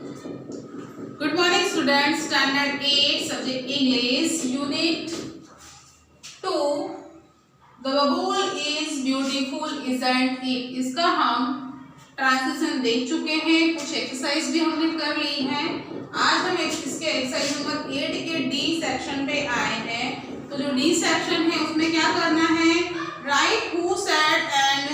Good morning students, standard 8 subject English unit 2 The bubble is beautiful isn't it। इसका हम translation देख चुके हैं, कुछ एक्सरसाइज भी हमने कर ली है। आज हम इसके एक्सरसाइज नंबर 8 के डी सेक्शन पे आए हैं। तो जो डी सेक्शन है उसमें क्या करना है, right who said and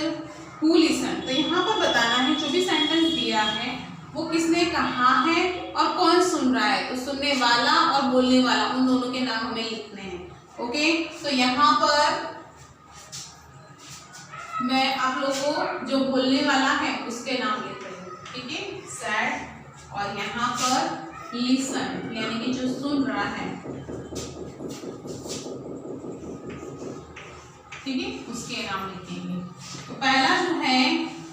who listen. तो यहाँ पर बताना है जो भी सेंटेंस दिया है वो किसने कहा है और कौन सुन रहा है। तो सुनने वाला और बोलने वाला उन दोनों के नाम हमें लिखने हैं। ओके, तो यहाँ पर मैं आप लोगों को जो बोलने वाला है उसके नाम लिख रही हूँ, ठीक है, सैड, और यहाँ पर लिसन यानी कि जो सुन रहा है, ठीक है, उसके नाम लिखेंगे। तो पहला जो है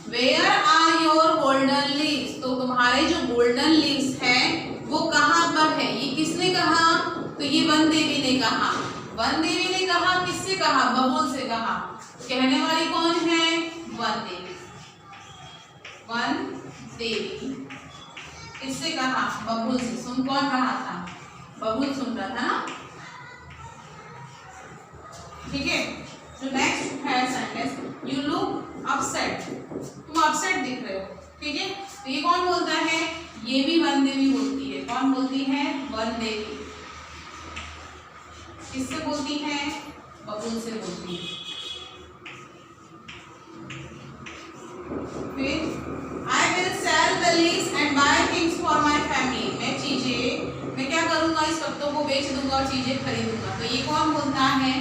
where are your golden leaves. तो तुम्हारे जो गोल्डन लीव्स है वो कहाँ पर है, ये किसने कहा, तो ये वन देवी ने कहा। वन देवी ने कहा, किससे कहा, बबुल से कहा। कहने वाली कौन है, वन देवी। वन देवी किससे कहा, बबुल से। सुन कौन रहा था, बबुल सुन रहा था ना, ठीक है। जो नेक्स्ट है सेंटेंस, यू लुक अपसेट, तुम अपसेट दिख रहे हो, ठीक है। तो ये कौन बोलता है, ये भी वन देवी बोलती है। कौन बोलती है, वन देवी। किससे बोलती है, बबुल से बोलती है। फिर I will sell the leaves and buy things for my family. मैं क्या करूंगा, इस पत्तों को बेच दूंगा और चीजें खरीदूंगा। तो ये कौन बोलता है,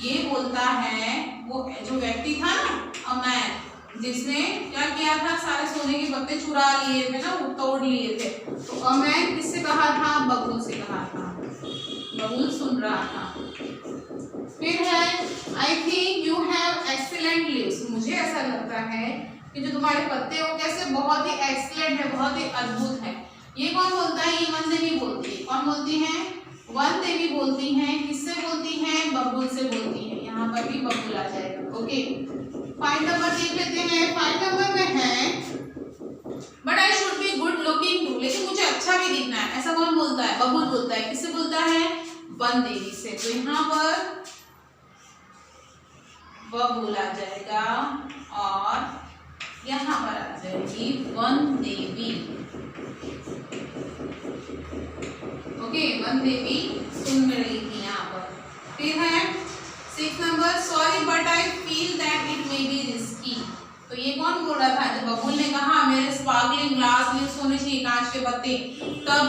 ये बोलता है वो जो व्यक्ति था ना, अ मैन, जिसने क्या किया था, सारे सोने के पत्ते चुरा लिए थे ना, वो तोड़ लिए थे। तो अ मैन किससे कहा था, बबुल से कहा था। बबुल सुन रहा था। फिर है I think you have excellent leaves. मुझे ऐसा लगता है कि जो तुम्हारे पत्ते वो कैसे बहुत ही एक्सीलेंट है, बहुत ही अद्भुत है। ये कौन बोलता है, ये वन देवी बोलती है। कौन बोलती है, वन देवी बोलती है। किससे बोलती है, बबुल से बोलती है। यहाँ पर भी बबुल आ जाएगा। ओके, 5 नंबर देख लेते हैं। 5 नंबर में है but I should be good looking too. लेकिन मुझे अच्छा भी दिखना है, ऐसा कौन बोलता है, बबुल बोलता है। किससे बोलता है, वन देवी से। तो यहाँ पर बबुल आ जाएगा और यहाँ पर आ जाएगी वन देवी। ओके, वन देवी सुन रही थी यहाँ पर। फिर है 6 number, sorry but I feel that it may be risky. तो ये कौन बोल रहा था, जब बबुल ने कहा मेरे स्पार्कलिंग ग्लास लीव्स होने चाहिए, कांच के पत्ते, तब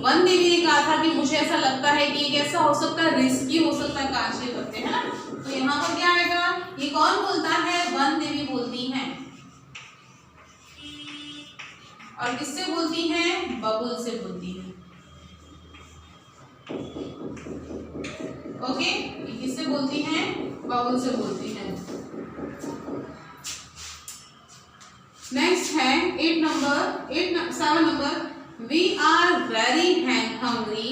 वन देवी ने कहा था कि मुझे ऐसा लगता है कि ये कैसा हो सकता है, रिस्की हो सकता है, कांच के पत्ते, है ना। तो यहाँ पर क्या आएगा, ये कौन बोलता है, वन देवी बोलती है। और किससे बोलती है, बबुल से बोलती है। ओके, ये किससे बोलती है, बबुल से बोलती है। नेक्स्ट है 7 number, we are very hungry,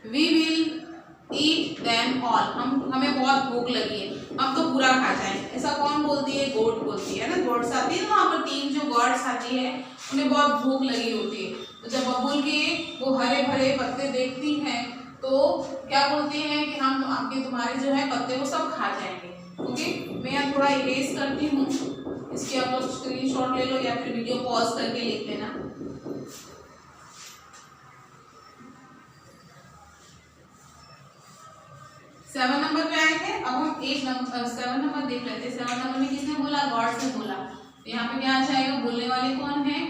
we will eat them all. हमें बहुत भूख लगी है, हम तो पूरा खा जाएंगे। ऐसा कौन बोलती है, गोट बोलती है ना। गोट्स आती है ना, वहाँ पर 3 जो गॉड्स आती है, उन्हें बहुत भूख लगी होती है। तो जब बबुल के वो हरे भरे पत्ते देखती हैं तो क्या बोलती हैं कि हम आपके तुम्हारे जो है पत्ते वो सब खा जाएंगे। ओके, मैं यहाँ थोड़ा इरेज करती हूँ, इसकी आप लोग स्क्रीनशॉट ले लो या फिर वीडियो पॉज करके लिख लेना। सेवन नंबर पे आए थे, अब हम 7 नंबर देख लेते हैं। 7 नंबर में किसने बोला, गॉड्स ने बोला। तो यहाँ पे क्या आ जाएगा, बोलने वाले कौन है,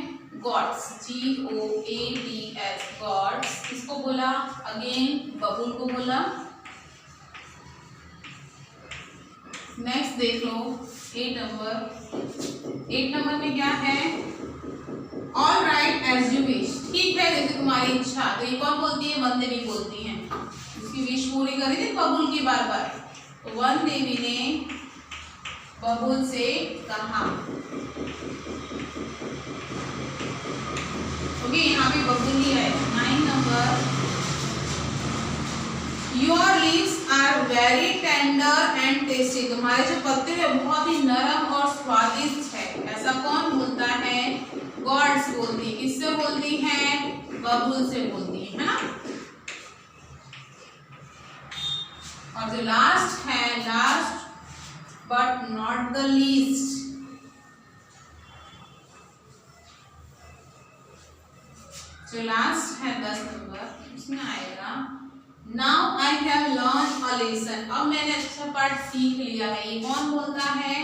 गॉड्स, GOADS, गॉड्स। किसको बोला, अगेन बबुल को बोला। नेक्स्ट देख लो 8 नंबर में क्या है, all right as you wish, ठीक है जैसे तुम्हारी इच्छा। तो ये कौन बोलती है, वन देवी बोलती है। उसकी विश पूरी करी थी बबुल की बार बार। तो वन देवी ने बबुल से कहा। ओके, यहाँ पे बबुल ही है। 9 number, your leaves are very tender and tasty. तुम्हारे जो पत्ते हैं बहुत ही नरम और स्वादिष्ट है। ऐसा कौन बोलता है, गॉड्स बोलती है। किससे बोलती है, बबुल से बोलती है ना। और जो लास्ट है, last but not the least, जो लास्ट है 10 नंबर, उसमें आएगा now I have learn a lesson. अब मैंने अच्छा पाठ सीख लिया है। ये कौन बोलता है?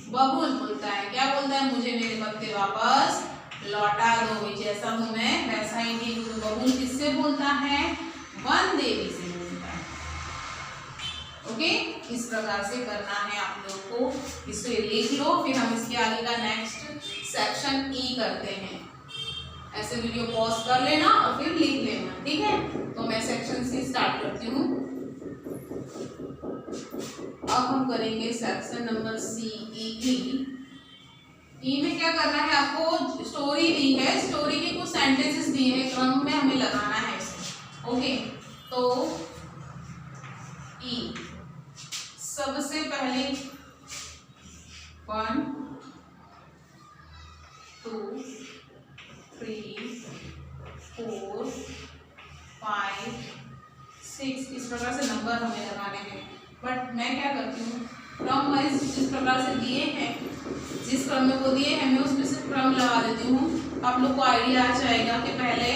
बबुल बोलता है। क्या बोलता है? मुझे मेरे पत्ते वापस लौटा दो। जैसा हूं मैं वैसा ही ठीक हूँ। बबुल किससे बोलता है? वन देवी से बोलता है। ओके, इस प्रकार से करना है आप लोगों को। इसे लिख लो, फिर हम इसके आगे का नेक्स्ट सेक्शन ई करते हैं। ऐसे वीडियो पॉज कर लेना और फिर लिख लेना, ठीक है। तो मैं सेक्शन सी स्टार्ट करती हूँ। अब हम करेंगे सेक्शन नंबर सी, ई में क्या करना है? आपको स्टोरी दी है, स्टोरी के कुछ सेंटेंसेस दिए हैं, क्रम में हमें लगाना है इसे। ओके, तो ई सबसे पहले 1 2 3 4 5 6 इस प्रकार से नंबर हमें लगाने हैं। बट मैं क्या करती हूँ, क्रम वाइज जिस प्रकार से दिए हैं, जिस क्रम में वो दिए हैं, मैं उसमें से क्रम लगा देती हूँ। आप लोग को आइडिया आ जाएगा कि पहले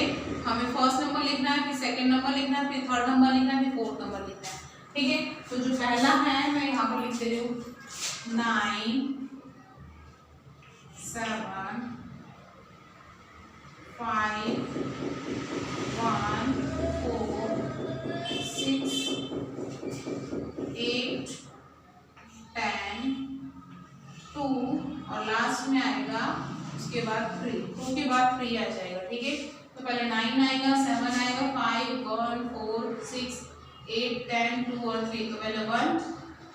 हमें फर्स्ट नंबर लिखना है, फिर सेकंड नंबर लिखना है, फिर थर्ड नंबर लिखना है, फिर फोर्थ नंबर लिखना है, ठीक है। तो जो पहला है मैं यहाँ पर लिख दे रही हूँ 9 7 5 1 4 6 8 10 2 और लास्ट में आएगा उसके बाद 3, 2 के बाद 3 आ जाएगा, ठीक है। तो पहले 9 आएगा, 7 आएगा, 5 1 4 6 8 10 2 और 3। तो पहले 1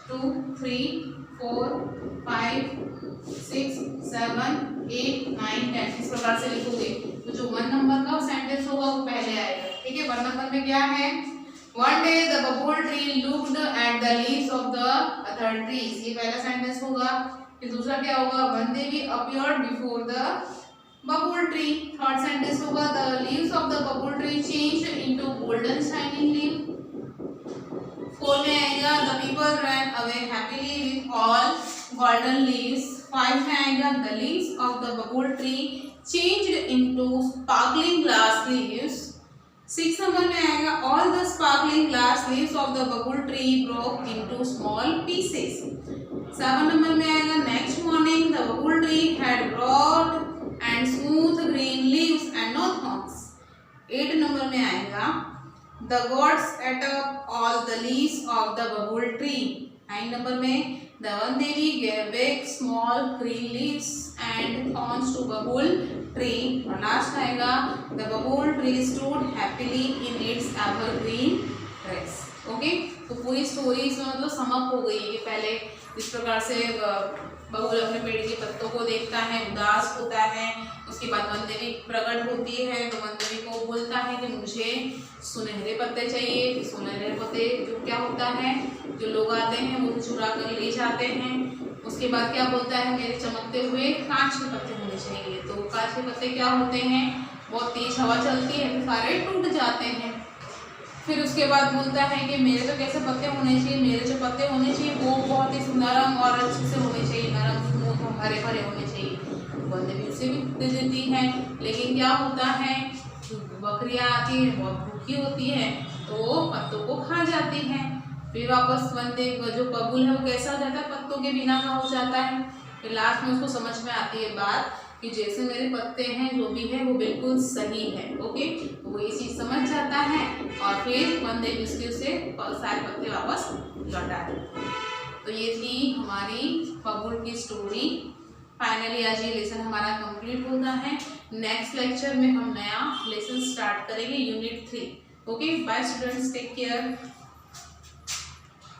2 3 4 5 6 7 8 9 10 इस प्रकार से लिखोगे। तो जो 1 नंबर का सेंटेंस होगा वो पहले आएगा, ठीक है। 1 नंबर में क्या है? One day the bubble tree looked at the leaves of the other trees, ये पहला सेंटेंस होगा। फिर दूसरा क्या होगा? One day we appeared before the bubble tree, third sentence होगा the leaves of the bubble tree changed into golden shining leaf। Four में आएगा the people ran away happily with all golden leaves। 5 में आएगा the leaves of the bubble tree changed into sparkling glass leaves। 6 number में आएगा all the sparkling glass leaves of the bubble tree broke into small pieces। 7 number में आएगा next morning the bubble tree had broad and smooth green leaves and no thorns। 8 number में आएगा the gods ate up all the leaves of the bubble tree। 9 number में the one devi gave big small green leaves and thorns to bubble tree। और last आएगा the bubble tree stood happily in its evergreen dress। Okay, तो पूरी story इसमें मतलब समाप्त हो गई है कि पहले इस प्रकार से बबुल अपने पेड़ के पत्तों को देखता है, उदास होता है। उसके बाद वनदेवी प्रकट होती है, तो वनदेवी को बोलता है कि मुझे सुनहरे पत्ते चाहिए। सुनहरे पत्ते जो क्या होता है, जो लोग आते हैं वो चुरा कर ले जाते हैं। उसके बाद क्या बोलता है? मेरे चमकते हुए कांच के पत्ते होने चाहिए। तो कांच के पत्ते क्या होते हैं? बहुत तेज हवा चलती है तो सारे टूट जाते हैं। फिर उसके बाद बोलता है कि मेरे तो कैसे पत्ते होने चाहिए, मेरे जो पत्ते होने चाहिए वो बहुत ही नरम और अच्छे से होने चाहिए, नरम स्मूथ और हरे भरे होने चाहिए। वनदेवी उसे भी दे देती है। लेकिन क्या होता है, बकरियां आती है, बहुत भूखी होती है, तो पत्तों को खा जाती है। फिर वापस वनदेव जो बबुल है वो कैसा हो जाता है? पत्तों के बिना का हो जाता है। फिर लास्ट में उसको समझ में आती है बात कि जैसे मेरे पत्ते हैं, जो भी है वो बिल्कुल सही है। ओके, तो वो ये चीज़ समझ जाता है और फिर वनदेव उसके उसे सारे पत्ते वापस लौटा देते। तो ये थी हमारी बबुल की स्टोरी। फाइनली आज ये लेसन हमारा कंप्लीट होता है। नेक्स्ट लेक्चर में हम नया लेसन स्टार्ट करेंगे, unit 3। Okay, bye students, take care.